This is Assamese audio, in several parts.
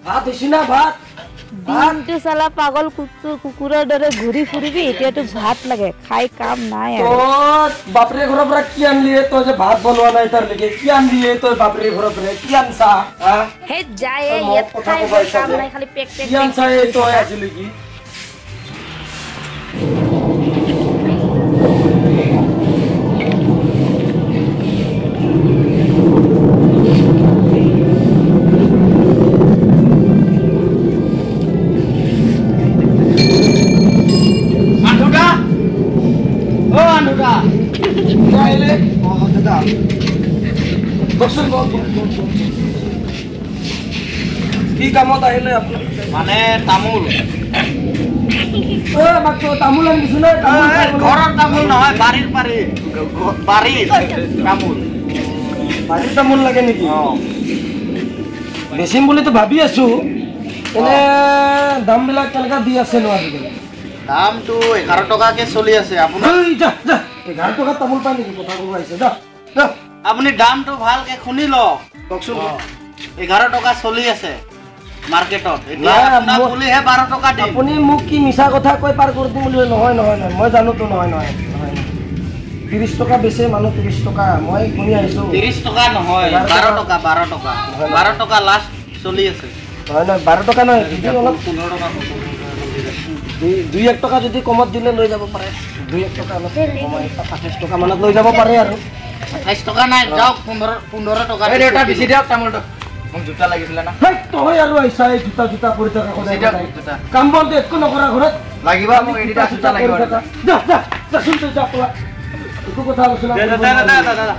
ভাত হৈছে না ভাত দিনটো চালা পাগল কুকুৰৰ দৰে ঘূৰি ফুৰিবি এতিয়াতো ভাত লাগে খাই কাম নাই আৰু বাপৰে ঘৰৰ পৰা কি আনলি তই যে ভাত বনোৱা নাই তাৰ লৈকে কি আনলি তই বাপৰে ঘৰৰ পৰা কি আনছা হে যায় ইয়াত খাই কাম নাই খালি পেক পেক কি আনছা তই আজিলৈকে কি কামত আহিলে মানে তামোল তামোল আনিছো না ঘৰৰ তামোল নহয় বাৰীৰ তামোল বাৰীৰ তামোল লাগে নেকি বেচিম বুলিতো ভাবি আছো এনে দামবিলাক কেনেকা দি আছে নো আজিকালি দামটো 11 টকাকে চলি আছে আপোনাৰ 11 টকা তামোল পাই নেকি কথা ক'ব আহিছে যা আপুনি দামটো ভালকে শুনি লওক কওকচোন 11 টকা চলি আছে মাৰ্কেটত এতিয়া আপোনাক বুলিহে 12 টকা দিম আপুনি মোক কি মিছা কথা কৈ পাৰ কৰি দিম বুলি নহয় মই জানোতো নহয় 30 টকা বেছে মানুহ 30 টকা মই শুনি আহিছো 30 টকা নহয় 12 টকা লাষ্ট চলি আছে নহয় 12 টকা নহয় অলপ 15 টকা 2-1 টকা যদি কমত দিলে লৈ যাব পাৰে 2-1 টকা অলপ কমাই 25 টকা মানত লৈ যাব পাৰে আৰু 28 টকা নাই যাওক 15 টকা এই এটা বেছি দিয়ক তামোলটো মোক জোতা লাগিছিলে না হেই তই আৰু আইছা এই জোতা কৰি থকা কথা কাম বন্ধ একো নকৰা ঘৰত লাগিব মোক এডিটা জোতা লাগিব যা শুন তই যা কোৱা একো কথা আলোচনা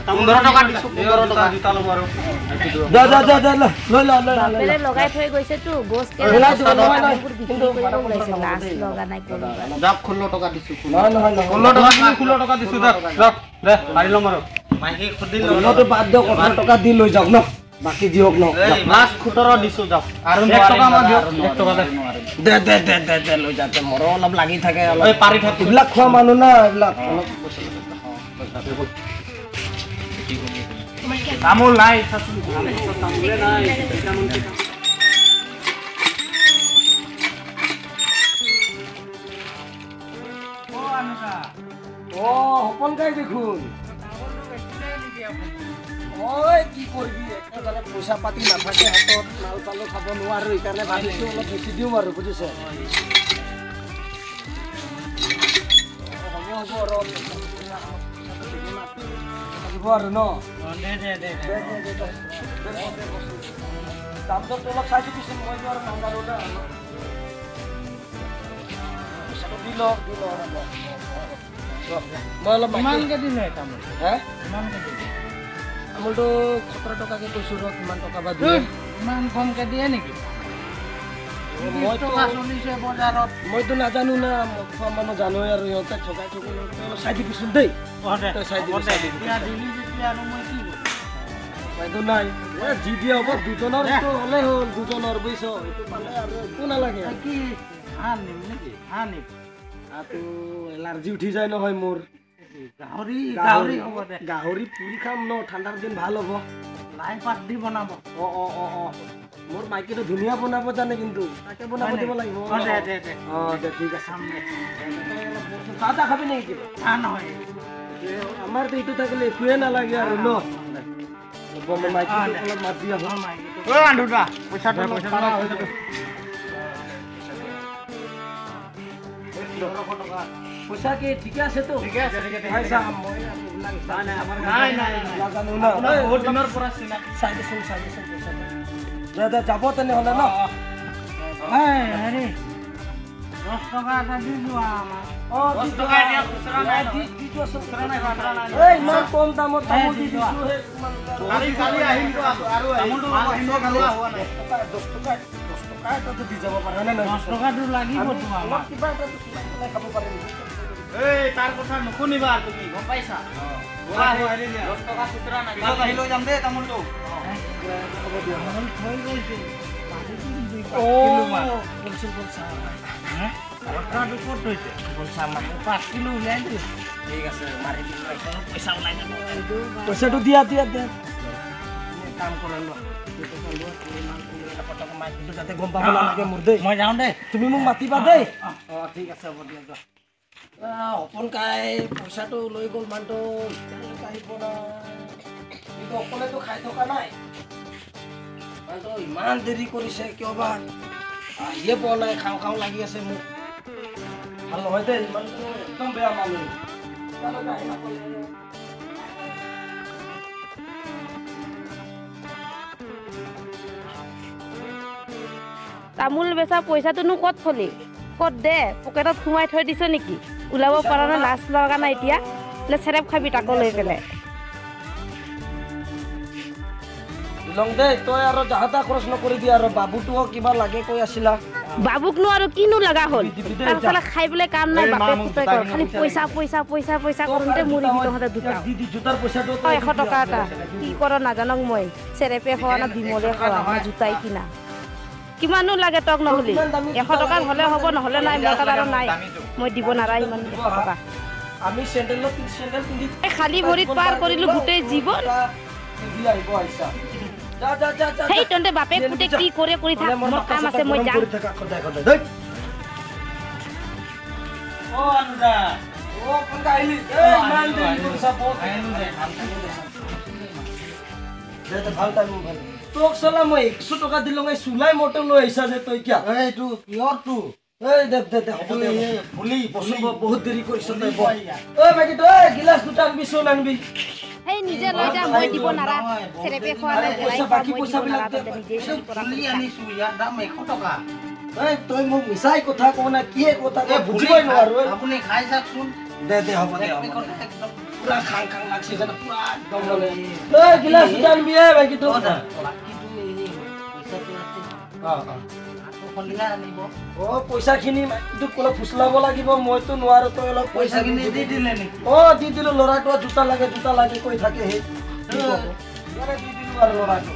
15 টকা দিছো 15 টকা জোতা ল'ব আৰু যা লৈ বাপেৰে লগাই থৈ গৈছে তো গোছ কে কিন্তু লাজ লগা নাই কৰিবা যাওক 16 টকা দিছো নহয় 16 টকা দিছো যাওক দে মাৰি লম আৰু মাইকি খুদিল লটো বাদ দিয়ক 18 টকা দি লৈ যাওক ন বাকি দিয়ক ন লাষ্ট 17 দিছো যাওক আৰু 1 টকা মই দিয়ক 1 টকা দে লৈ যাতে মৰো অলপ লাগি থাকে অলপ এই পাৰি থাক এইবিলাক খোৱা মানুহ না এইবিলাক অলপ তামোল নাই তামোলে নাই সপন গাই দেখোন কি কৰিবি একেবাৰে পইচা পাতি নাথাকে হাতত মাল চালো খাব নোৱাৰো সেইকাৰণে ভাবিছো অলপ বেছি দিওঁ আৰু বুজিছে হ'ব আৰু ন দামটো অলপ চাই দিবিচোন মই আৰু নাজানো না দি লওক মই অলপ কিমানকে দিলে তামোল হে কিমানকে দিলে তামোলটো 17 টকাকে কৈছো ৰ কিমান টকা বা দিয়ে ইমান কমকে দিয়ে নেকি মইতো নাজানো না খোৱা মানুহ জানোৱে আৰু সিহঁতে ঠগাই অলপ চাই দিবিচোন দেই নাই যি দিয়া হ'ব দুজনৰ হ'লে হ'ল দুজনৰ বুজিছ সেইটো পালে আৰু একো নালাগে এলাৰ্জি উঠি যায় নহয় মোৰ গাহৰি পুৰি খাম ন ঠাণ্ডাৰ দিন ভাল হ'ব লাই পাত দি বনাব মোৰ মাইকীটো ধুনীয়া বনাব জানে কিন্তু তাকে বনাব দিব লাগিব দে ঠিক আছে চাহ তাহ খাবি নেকি কিবা চাহ নহয় আমাৰতো এইটো থাকিলে একোৱে নালাগে আৰু ন মাইকীটো অলপ মাত দিয়া পইচা কি ঠিকে আছে তো যাব তেনেহ'লে ন 10 টকা এটা দি যোৱা আমাক অ 10 টকা এতিয়া খুচৰা নাই দি যোৱাচোন খুচৰা নাই এই ইমান কম দামত তামোল দি দিছো হে কালি আহিম তো আৰু তামোলটো আহিম কালি হোৱা নাই 10 টকা এটাতো দি যাব পাৰা নে নাই 10 টকাটো লাগিব তোমাক কিবা এটা খাব পাৰিম এই তাৰ কথা নুশুনিবা তুমি গম পাইছা হোৱা হেৰি দিয়া 10 টকা খুচৰা নাই পিছত আহি লৈ যাম দেই তামোলটো হ'ব দিয়া থৈ গৈছে ও বলছিল বলছা কথাটো ক'ত থৈছে বলছা মানে 5 কিলো উলিয়াই দিছো ঠিক আছে মাৰি দিম পইচা ওলাই যাব পইচাটো দিয়া কাম কৰা ন যাতে গম পাব নালাগে মোৰ দেই মই যাওঁ দেই তুমি মোক মাতিবা দেই অ ঠিক আছে হ'ব দিয়া যোৱা অপন কাই পইচাটো লৈ গ'ল মানুহটো আহিব না কিন্তু অকলেতো খাই থকা নাই মানুহটো ইমান দেৰি কৰিছে কিয় বা আহিয়ে পোৱা নাই খাওঁ খাওঁ লাগি আছে মোক ভাল নহয় দেই মানুহটো একদম বেয়া মানুহ আহি নাপালে তামোল বেচা পইচাটোনো ক'ত থলি ক'ত দে পকেটত সোমাই থৈ দিছ নেকি ওলাব পৰা নাই লাজ লগা নাই এতিয়া নে চেৰেপ খাবি তাকো লৈ পেলাই লং দে তই আৰু যাহাতা খৰচ নকৰি দিয়া আৰু বাবুটোও কিবা লাগে কৈ আছিলা বাবুকনো আৰু কিনো লগা হ'ল তাৰ চালা খাই পেলাই কাম নাই বাপে পুতেক খালি পইচা পইচা পইচা পইচা কৰোঁতে মৰি তহঁতে দুটা জোতাৰ পইচাটো 100 টকা এটা কি কৰ নাজানক মই চেৰেপে খোৱা না বিমলে খোৱা না জোতাই কিনা কিমানো লাগে তক নহলি 100 টকা হ'লে হ'ব নহ'লে নাই মোৰ তাত আৰু নাই মই দিব নাৰা ইমান টকা আমি চেন্ডেল পিন্ধি খালি ভৰিত পাৰ কৰিলো গোটেই জীৱন পিন্ধি আহিব আইছা যা যা যা যা সেই তহঁতে বাপে পুতেক কি কৰে কৰি থাক মোৰ কাম আছে মই যাম অ অনুদা ও কোন গাইলি এই মান দেৰি কৰিছা বহুত দে ভাল টাইম ভাল তোক চলা মই 100 টকা দিলো মই চুলাই মটৰ লৈ আহিছা যে তই কিয়া এইটো পিয়ৰটো এই দে হ'ব দে ফুলি পছন্দ বহুত দেৰি কৰিছ তই ঐ বাকি তই গিলাস দুটা আনবি সেই নিজে লৈ যা মই দিব নাৰা চেৰেপে খোৱা নাই পইচা বাকি পইচা বিলাক দে নিজে কৰা ফুলি আনিছো ইয়াৰ দাম 100 টকা এই তই মোক মিছাই কথা কও না কি কথা কও বুজিবই নোৱাৰো আপুনি খাই চাকচোন দে হ'ব দে একদম পুৰা খাং লাগছে জানা পুৰা একদম মানে এই গিলাস দুটা আনবি বাকি তো বাকিটো এই পইচাটো আছে সন্ধিয়া আনিব ও পইচা খিনি তোক কোলা ফুসলাব লাগিব মইতো নোৱাৰো তই অলপ পইচা খিনি দি দিলে নেকি ও দি দিলো লৰাটো জুতা লাগে কৈ থাকে হে ইয়াৰে দি দিলো আৰু লৰাটো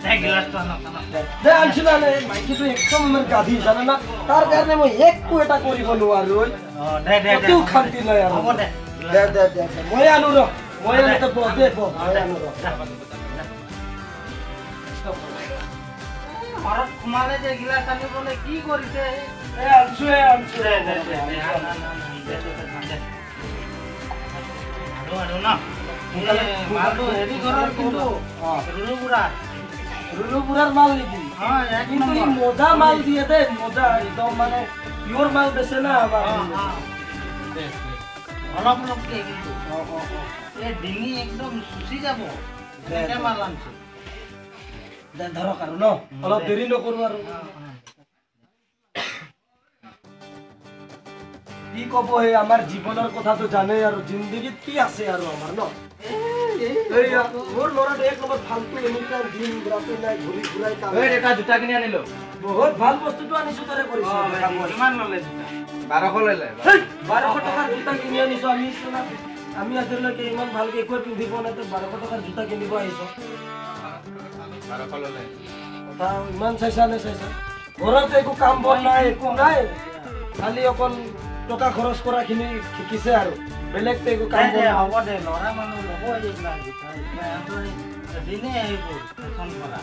দে গিলাসটো আনক দে আনছিলা নে মাইকিটো একদম আমাৰ গাধি জানা না তাৰ কাৰণে মই একো এটা কৰিব নোৱাৰো অ খান্তি নাই আৰু হ'ব দে মই আনো ৰ মই আনোতে দে মই আনো ৰ ঘৰত সোমালে যে গিলাস আনিবলৈ কি কৰিছে আনছো रुलू बुरार माल निकी কিন্তু ই মজা মাল দিয়ে দে মজা একদম মানে পিওর মাল বেছে না আমার অলপ অলপকে কিন্তু এই ডিঙি একদম সুচি যাব এটা মাল আনছে দে ধৰক আৰু ন অলপ দেৰি নকৰো আৰু কি কব হে আমাৰ জীৱনৰ কথাটো জানে আৰু জিন্দগীত কি আছে আৰু আমাৰ ন এইয়া মোৰ লৰাটো এক নম্বৰ ফালতু এনিটা দিন ৰাতি নাই ঘূৰি ঘূৰাই কাম এই এটা জুতা কিনি আনিলো বহুত ভাল বস্তুটো আনিছো তৰে কৰিছো কিমান ললে জুতা 1200 ললে 1200 টকাৰ জুতা কিনি আনিছো আমি আজিলৈকে ইমান ভালকে একো পিন্ধিব নাই তো 1200 টকাৰ জুতা কিনিব আহিছো 1200 ললে কথা ইমান চাইছা ঘৰত একো কাম বন নাই একো নাই খালি অকল টকা খৰচ কৰা খিনি শিকিছে আৰু বেলেগ একো কাম বন হ'ব দে লৰা মানুহ ল'ব এইবিলাক দিনে আহিব ফেশন কৰা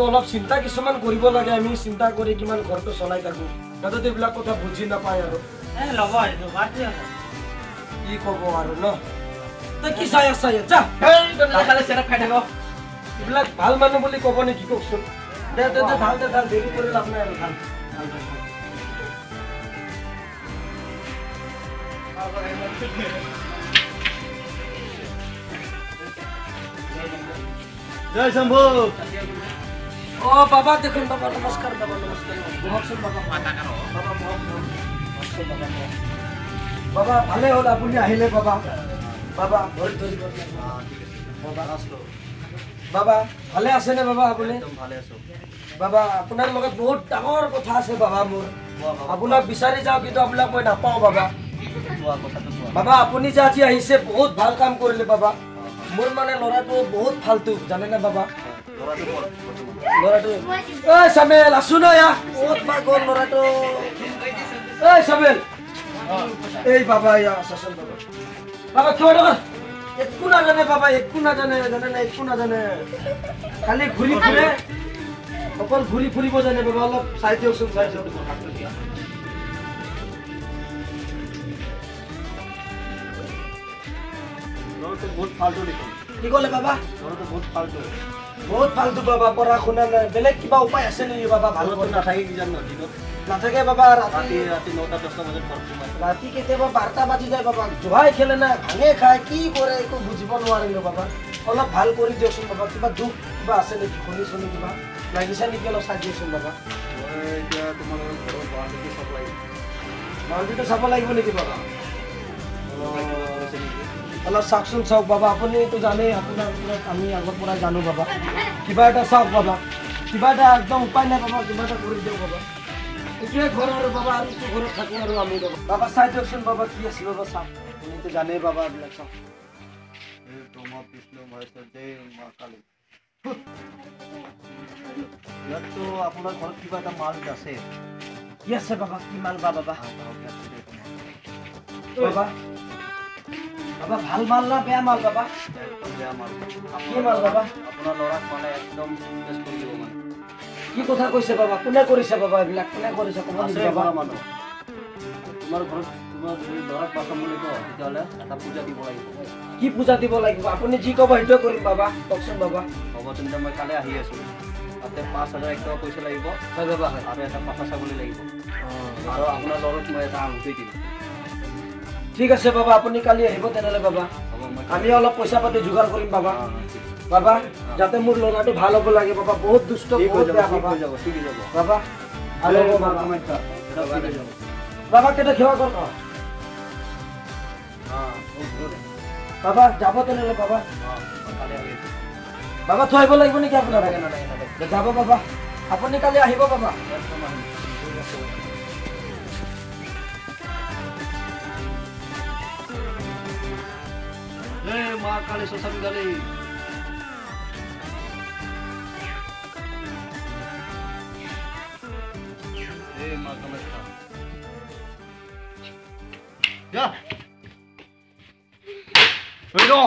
অলপ চিন্তা কিছুমান কৰিব লাগে আমি চিন্তা কৰি কিমান ঘৰটো চলাই থাকো তাতে এইবিলাক কথা বুজি নাপায় আৰু ল'ব এইটো বাদে কি ক'ব আৰু ন তই কি চাই আছা যা খালি চেৰাপ খাই থাক এইবিলাক ভাল মানুহ বুলি ক'ব নেকি কওকচোন দে ভাল দেৰি কৰি লাভ নাই আৰু ভাল জয় শম্ভু অ বাবা দেখোন বাবা নমস্কাৰ বাবা নমস্কাৰ বহকচোন বাবা বাবা বহকচোন বাবা বাবা ভালে হ'ল আপুনি আহিলে বাবা বাবা ভৰি ধৰিব বাবা ভালে আছেনে বাবা আপুনি ভালে আছো বাবা আপোনাৰ লগত বহুত ডাঙৰ কথা আছে বাবা মোৰ আপোনাক বিচাৰি যাওঁ কিন্তু আপোনাক মই নাপাওঁ বাবা বাবা আপুনি যে আজি আহিছে বহুত ভাল কাম কৰিলে বাবা মোৰ মানে ল'ৰাটো বহুত ফাল্টু জানেনে বাবা ল'ৰাটো ঐ চামেল আছো ন ইয়া ক'ত বা গ'ল ল'ৰাটো ঐ চামেল এই বাবা ইয়া আছোন বাবা বাবা কিয় নকৰ একো নাজানে বাবা একো নাজানে জানে না একো নাজানে খালি ঘূৰি ফুৰে অকল ঘূৰি ফুৰিব জানে বাবা অলপ চাই দিয়কচোন চাই দিয়ক বহুত ফাল্টু দেখোন কি ক'লে বাবা বহুত ফাল্টু বহুত ফাল্টু বাবা পঢ়া শুনা নাই বেলেগ কিবা উপায় আছে নেকি বাবা ভাল কৰি নাথাকে কি জানো দিনত নাথাকে বাবা ৰাতি ৰাতি 9টা 10টা বজাত ঘৰত সোমাই ৰাতি কেতিয়াবা 12টা বাজি যায় বাবা জুহাই খেলে না ভাঙে খায় কি কৰে একো বুজিব নোৱাৰিলো বাবা অলপ ভাল কৰি দিয়কচোন বাবা কিবা দুখ কিবা আছে নেকি শুনি শুনি কিবা লাগিছে নেকি অলপ চাই দিয়কচোন বাবা এতিয়া তোমালোকৰ ঘৰৰ বাউণ্ডেৰী চাব লাগিব বাউণ্ডেৰীটো চাব লাগিব নেকি বাবা অলপ চাওকচোন চাওক বাবা আপুনিতো জানেই আপোনাৰ আমি আগৰ পৰাই জানো বাবা কিবা এটা চাওক বাবা কিবা এটা একদম উপায় নাই বাবা কিবা এটা কৰি দিয়ক বাবা এইটোৱে ঘৰ আৰু বাবা আৰু এইটো ঘৰত থাকোঁ আৰু আমি বাবা বাবা চাই দিয়কচোন বাবা কি আছে বাবা চাওক আপুনিতো জানেই বাবা এইবিলাক চাওক ব্ৰহ্মা বিষ্ণু মহেশ্বৰ জয় মা কালী ইয়াততো আপোনাৰ ঘৰত কিবা এটা মাল আছে কি আছে বাবা কি মাল বা বাবা বাবা বাবা ভাল মাল না বেয়া মাল বাবা বেয়া মাল কি মাল বাবা আপোনাৰ ল'ৰাক মানে একদম টেষ্ট কৰি দিব মানে কি কথা কৈছে বাবা কোনে কৰিছে বাবা এইবিলাক কোনে কৰিছে ক'ব নেকি বাবা মানুহ তোমাৰ ঘৰত তোমাৰ যদি ল'ৰাক পাছাম বুলি কয় তেতিয়াহ'লে এটা পূজা দিব লাগিব কি পূজা দিব লাগিব আপুনি যি ক'ব সেইটোৱে কৰিম বাবা কওকচোন বাবা হ'ব তেন্তে মই কালি আহি আছোঁ তাতে 5,000 টকা পইচা লাগিব হয় বাবা হয় আৰু এটা পাঠা ছাগলী লাগিব আৰু আপোনাৰ ল'ৰাক মই এটা আঙুঠি দিম ঠিক আছে বাবা আপুনি কালি আহিব তেনেহ'লে বাবা হ'ব মই আমি অলপ পইচা পাতি যোগাৰ কৰিম বাবা বাবা যাতে মোৰ ল'ৰাটো ভাল হ'ব লাগে বাবা বহুত দুষ্ট বহুত বেয়া বাবা হৈ যাব ঠিক হৈ যাব বাবা আৰু বাবা বাবা কেইটা সেৱা কৰ বাবা যাব তেনেহ'লে বাবা কালি আহি আছোঁ বাবা থৈ আহিব লাগিব নেকি আপোনাৰ যাব বাবা আপুনি কালি আহিব বাবা মা কালী শশান কালী মা কামাখ্যা যা হয়ে গো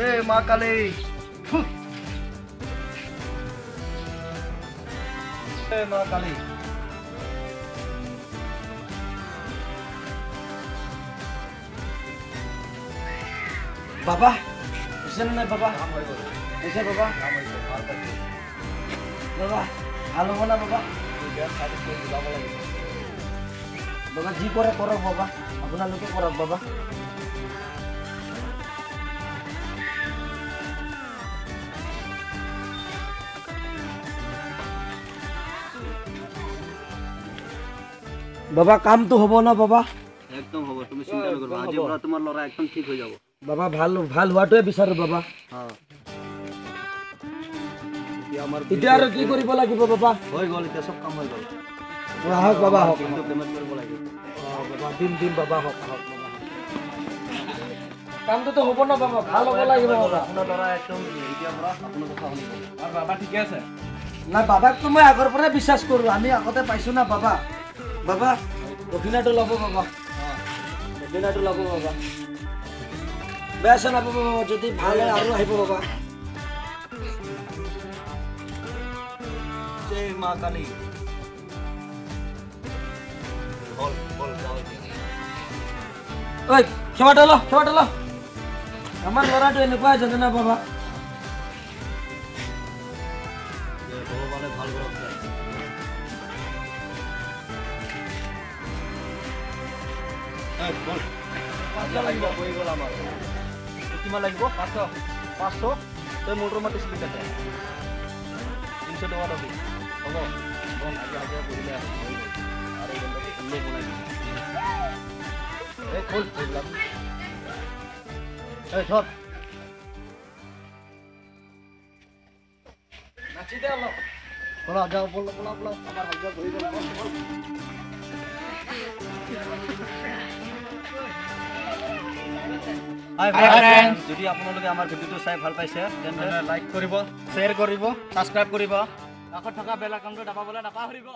Hey, Ma Kali. Hey, Ma Kali. বাবা বুঝছেন না বাবা এসে বাবা বাবা ভালো হবো না বাবা বাবা যি করে করক বাবা আপনালোকে করক বাবা বাবা কামটো হব না বাবা একদম হব তুমি চিন্তা নকৰিবা আজি পৰা তোমাৰ ল'ৰা একদম ঠিক হৈ যাব বাবা ভাল ভাল হোৱাটোৱে বিচাৰো বাবা এতিয়া আৰু কি কৰিব লাগিব বাবা হৈ গ'ল এতিয়া সব কাম হৈ গ'ল আহক বাবা আহক কিন্তু পেমেণ্ট কৰিব লাগিব বাবা দিম বাবা আহক আহক বাবা কামটোতো হ'ব না বাবা ভাল হ'ব লাগিব বাবা আপোনাৰ ল'ৰা একদম এতিয়া পৰা আপোনাৰ কথা শুনিব আৰু বাবা ঠিকে আছে না বাবাকতো মই আগৰ পৰাই বিশ্বাস কৰোঁ আমি আগতে পাইছোঁ না বাবা বাবা দক্ষিণাটো ল'ব বাবা দক্ষিণাটো ল'ব বাবা বেয়া চেয়া নাপাব বাবা যদি ভাল হয় আৰু আহিব বাবা জয় মা কালী ঐ ক্ষমাটো ল আমাৰ ল'ৰাটো এনেকুৱাই জানে না বাবা ভগৱানে ভাল কৰক লাগিব হৈ গ'ল আমাৰ কিমান লাগিব 500 তই মোৰ ৰুমত দিছিলি তাতে 300 টকা ল'বি হ'ব বন আজি কৰিলে আৰু বনাই দিম এই খোল এইবিলাক এই ধৰ নাচি দে অলপ বলা যাও বলা আমাৰ ভাগ্য হৈ গ'ল হাই ফ্ৰেন্ডছ যদি আপোনালোকে আমাৰ ভিডিঅ'টো চাই ভাল পাইছে তেন্তে লাইক কৰিব শ্বেয়াৰ কৰিব ছাবস্ক্ৰাইব কৰিব কাষত থকা বেল আইকনটো দবাবলৈ নাপাহৰিব